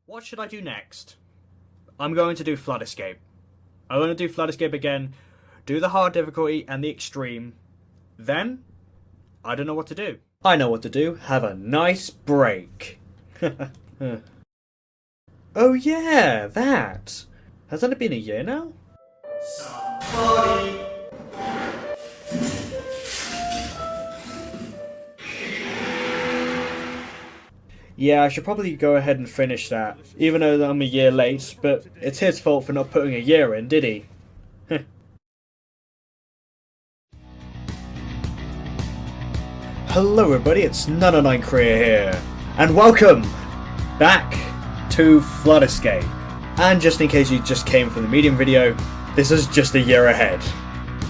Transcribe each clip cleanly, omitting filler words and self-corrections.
What should I do next? I'm going to do Flood Escape. I'm going to do Flood Escape again, do the hard difficulty and the extreme. Then, I don't know what to do. I know what to do. Have a nice break. Oh yeah, that. Hasn't it been a year now? Somebody. Yeah, I should probably go ahead and finish that, even though I'm a year late, but it's his fault for not putting a year in, did he? Hello everybody, it's None09 Career here, and welcome back to Flood Escape. And just in case you just came from the medium video, this is just a year ahead.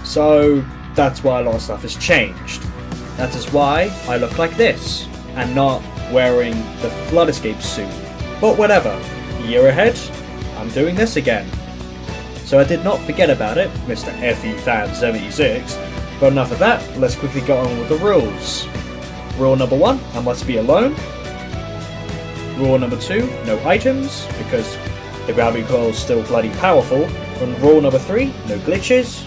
So that's why a lot of stuff has changed. That is why I look like this, and not wearing the Flood Escape suit. But whatever, a year ahead, I'm doing this again. So I did not forget about it, Mr. FE-Fan76, but enough of that, let's quickly go on with the rules. Rule number 1, I must be alone. Rule number 2, no items, because the gravity coil is still bloody powerful. And rule number 3, no glitches.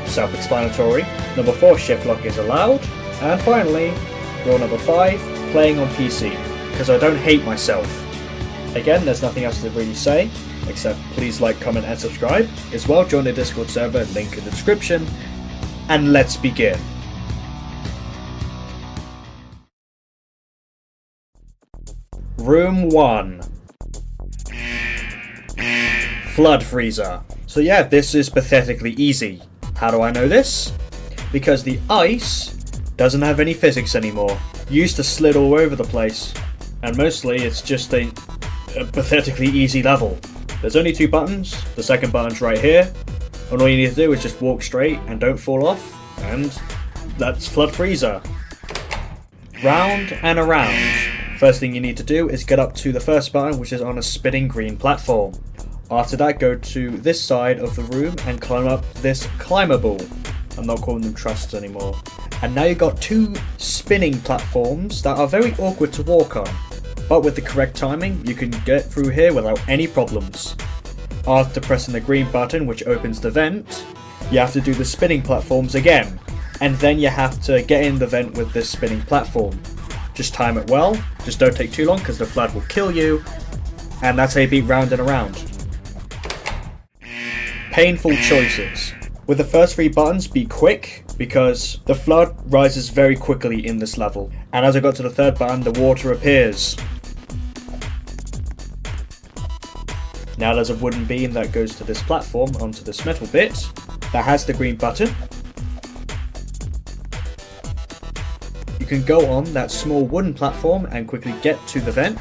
Self-explanatory. Number 4, shift lock is allowed. And finally, rule number 5, playing on PC, because I don't hate myself. Again, there's nothing else to really say, except please like, comment and subscribe. As well, join the Discord server, link in the description. And let's begin. Room 1. Flood Freezer. So yeah, this is pathetically easy. How do I know this? Because the ice doesn't have any physics anymore. Used to slid all over the place. And mostly it's just a pathetically easy level. There's only 2 buttons. The second button's right here. And all you need to do is just walk straight and don't fall off. And that's Flood Freezer. Round and around. First thing you need to do is get up to the first button, which is on a spinning green platform. After that, go to this side of the room and climb up this climbable. I'm not calling them trusts anymore. And now you've got 2 spinning platforms that are very awkward to walk on. But with the correct timing, you can get through here without any problems. After pressing the green button, which opens the vent, you have to do the spinning platforms again. And then you have to get in the vent with this spinning platform. Just time it well, just don't take too long because the flood will kill you. And that's how you beat round and around. Painful choices. With the first 3 buttons, be quick, because the flood rises very quickly in this level. And as I got to the 3rd button, the water appears. Now there's a wooden beam that goes to this platform onto this metal bit that has the green button. You can go on that small wooden platform and quickly get to the vent,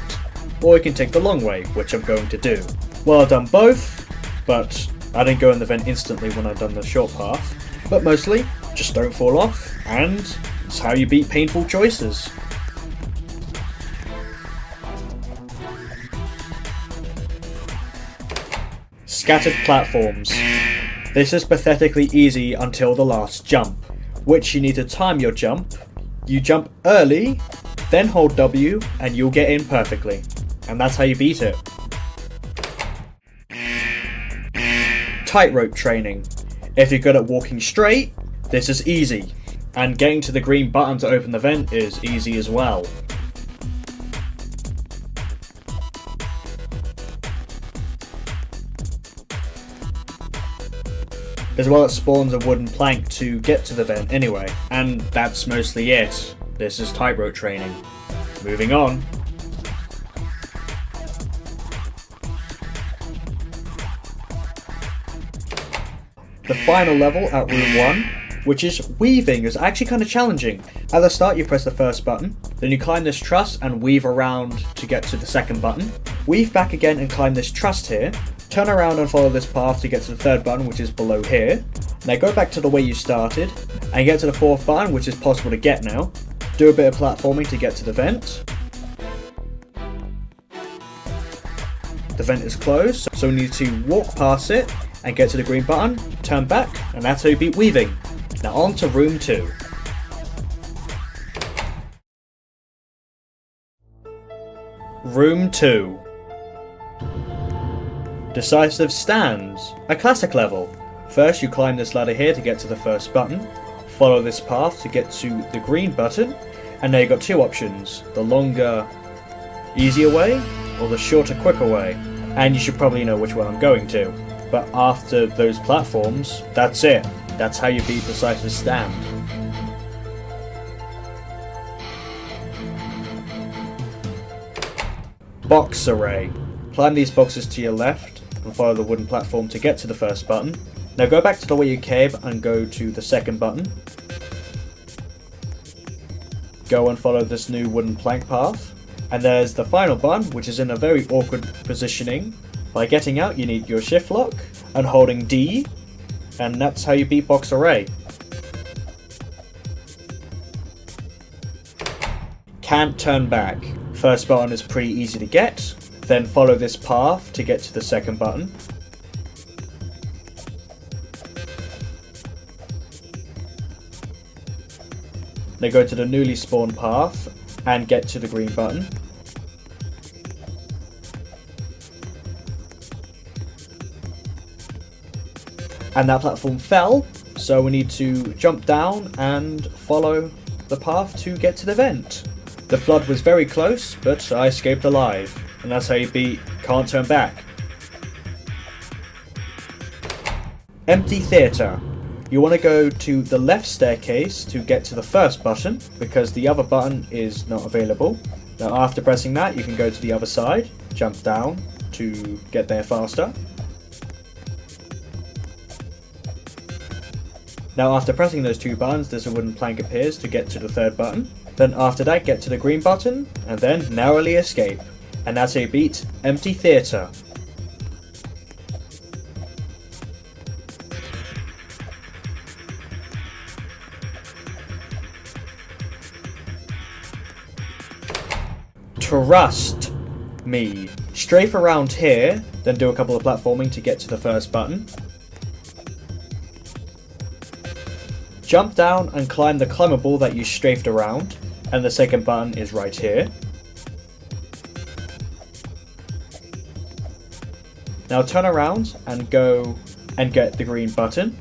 or you can take the long way, which I'm going to do. Well, I've done both, but I didn't go in the vent instantly when I've done the short path. But mostly, just don't fall off, and it's how you beat painful choices. Scattered platforms. This is pathetically easy until the last jump, which you need to time your jump. You jump early, then hold W, and you'll get in perfectly. And that's how you beat it. Tightrope training. If you're good at walking straight, this is easy. And getting to the green button to open the vent is easy as well. As well, it spawns a wooden plank to get to the vent anyway, and that's mostly it. This is tightrope training. Moving on. The final level at room 1, which is weaving, is actually kind of challenging. At the start, you press the first button, then you climb this truss and weave around to get to the second button. Weave back again and climb this truss here. Turn around and follow this path to get to the 3rd button, which is below here. Now go back to the way you started, and get to the 4th button, which is possible to get now. Do a bit of platforming to get to the vent. The vent is closed, so we need to walk past it, and get to the green button, turn back, and that's how you beat weaving. Now on to room 2. Room 2. Decisive Stands, a classic level. First you climb this ladder here to get to the first button, follow this path to get to the green button, and now you've got two options, the longer, easier way, or the shorter, quicker way. And you should probably know which one I'm going to. But after those platforms, that's it. That's how you beat Decisive Stand. Box Array. Climb these boxes to your left and follow the wooden platform to get to the first button. Now go back to the way you came and go to the second button. Go and follow this new wooden plank path. And there's the final button, which is in a very awkward positioning. By getting out, you need your shift lock and holding D, and that's how you beat Box Array. Can't turn back. First button is pretty easy to get, then follow this path to get to the second button. Then go to the newly spawned path and get to the green button. And that platform fell, so we need to jump down and follow the path to get to the vent. The flood was very close, but I escaped alive, and that's how you beat Can't Turn Back. Empty Theatre. You want to go to the left staircase to get to the first button, because the other button is not available. Now after pressing that, you can go to the other side, jump down to get there faster. Now after pressing those two buttons, this wooden plank appears to get to the third button. Then after that, get to the green button, and then narrowly escape. And that's how you beat Empty Theatre. Trust me. Strafe around here, then do a couple of platforming to get to the first button. Jump down and climb the climbable that you strafed around, and the second button is right here. Now turn around and go and get the green button.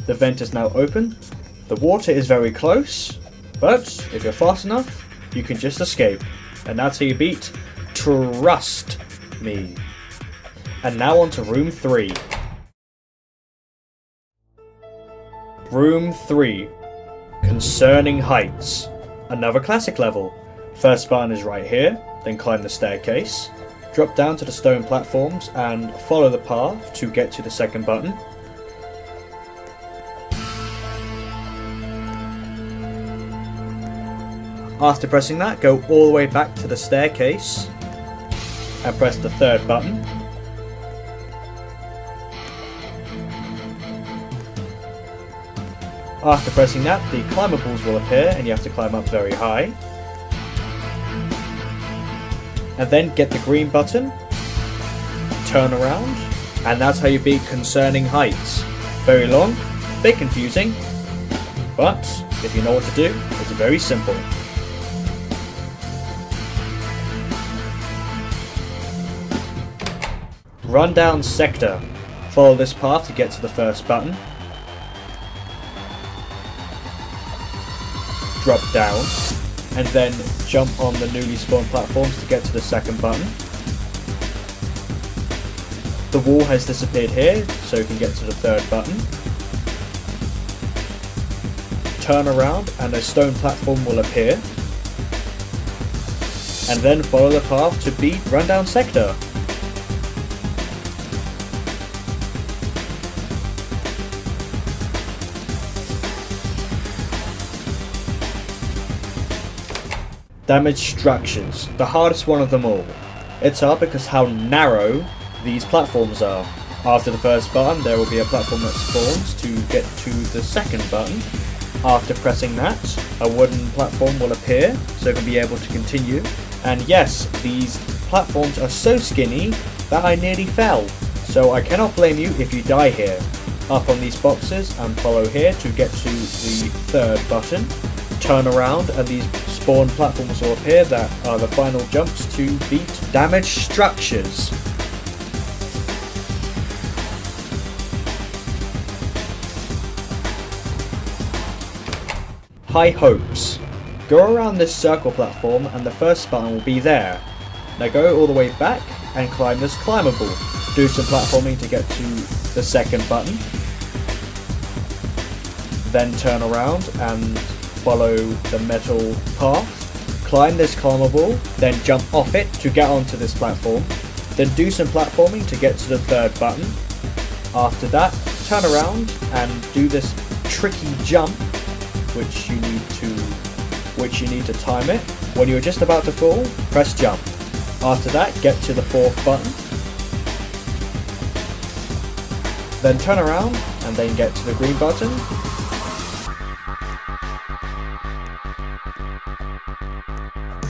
The vent is now open. The water is very close, but if you're fast enough, you can just escape. And that's how you beat Trust Me. And now on to room 3. Room 3. Concerning Heights. Another classic level. First button is right here, then climb the staircase. Drop down to the stone platforms and follow the path to get to the second button. After pressing that, go all the way back to the staircase and press the third button. After pressing that, the climbables will appear and you have to climb up very high. And then get the green button, turn around, and that's how you beat Concerning Heights. Very long, a bit confusing, but if you know what to do, it's very simple. Rundown Sector. Follow this path to get to the first button. Drop down, and then jump on the newly spawned platforms to get to the second button. The wall has disappeared here, so you can get to the third button. Turn around and a stone platform will appear. And then follow the path to beat Rundown Sector. Damaged Structures, the hardest one of them all. It's hard because how narrow these platforms are. After the first button, there will be a platform that spawns to get to the second button. After pressing that, a wooden platform will appear, so you can be able to continue. And yes, these platforms are so skinny that I nearly fell, so I cannot blame you if you die here. Up on these boxes and follow here to get to the third button. turn around and these spawn platforms will appear that are the final jumps to beat damaged structures. High hopes. Go around this circle platform and the first button will be there. Now go all the way back and climb this climbable. Do some platforming to get to the second button. Then turn around and follow the metal path. Climb this climbable, then jump off it to get onto this platform. Then do some platforming to get to the third button. After that, turn around and do this tricky jump, which you need to time it. When you're just about to fall, press jump. After that, get to the fourth button. Then turn around and then get to the green button.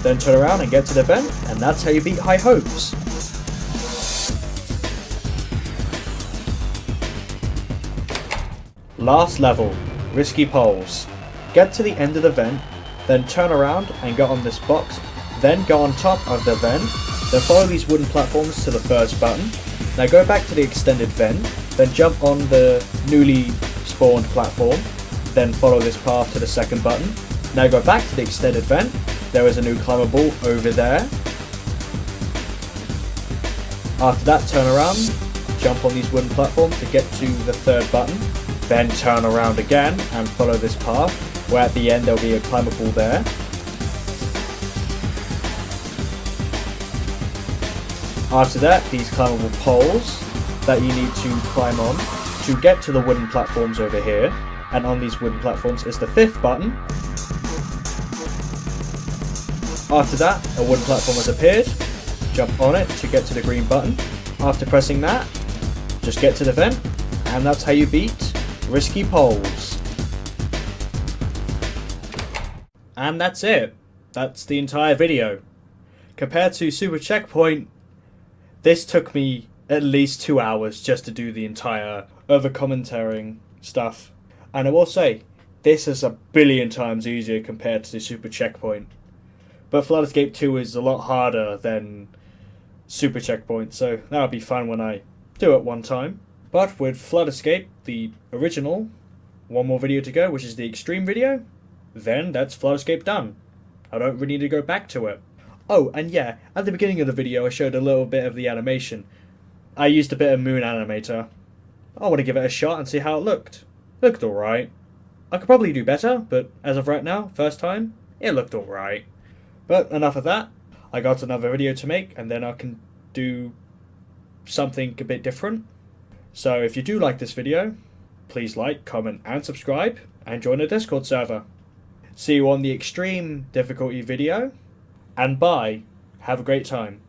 Then turn around and get to the vent, and that's how you beat high hopes. Last level, risky poles. Get to the end of the vent, then turn around and get on this box, then go on top of the vent, then follow these wooden platforms to the first button. Now go back to the extended vent, then jump on the newly spawned platform, then follow this path to the second button. Now go back to the extended vent, there is a new climbable over there. After that, turn around, jump on these wooden platforms to get to the third button, then turn around again and follow this path, where at the end there'll be a climbable there. After that, these climbable poles that you need to climb on to get to the wooden platforms over here, and on these wooden platforms is the fifth button. After that, a wooden platform has appeared, jump on it to get to the green button. After pressing that, just get to the vent, and that's how you beat risky poles. And that's it. That's the entire video. Compared to Super Checkpoint, this took me at least 2 hours just to do the entire over-commentating stuff. And I will say, this is a billion times easier compared to Super Checkpoint. But Flood Escape 2 is a lot harder than Super Checkpoint, so that'll be fun when I do it one time. But with Flood Escape, the original, one more video to go, which is the extreme video, then that's Flood Escape done. I don't really need to go back to it. Oh, and yeah, at the beginning of the video I showed a little bit of the animation. I used a bit of Moon Animator. I want to give it a shot and see how it looked. It looked alright. I could probably do better, but as of right now, first time, it looked alright. But enough of that. I got another video to make, and then I can do something a bit different. So if you do like this video, please like, comment and subscribe, and join the Discord server. See you on the extreme difficulty video, and bye. Have a great time.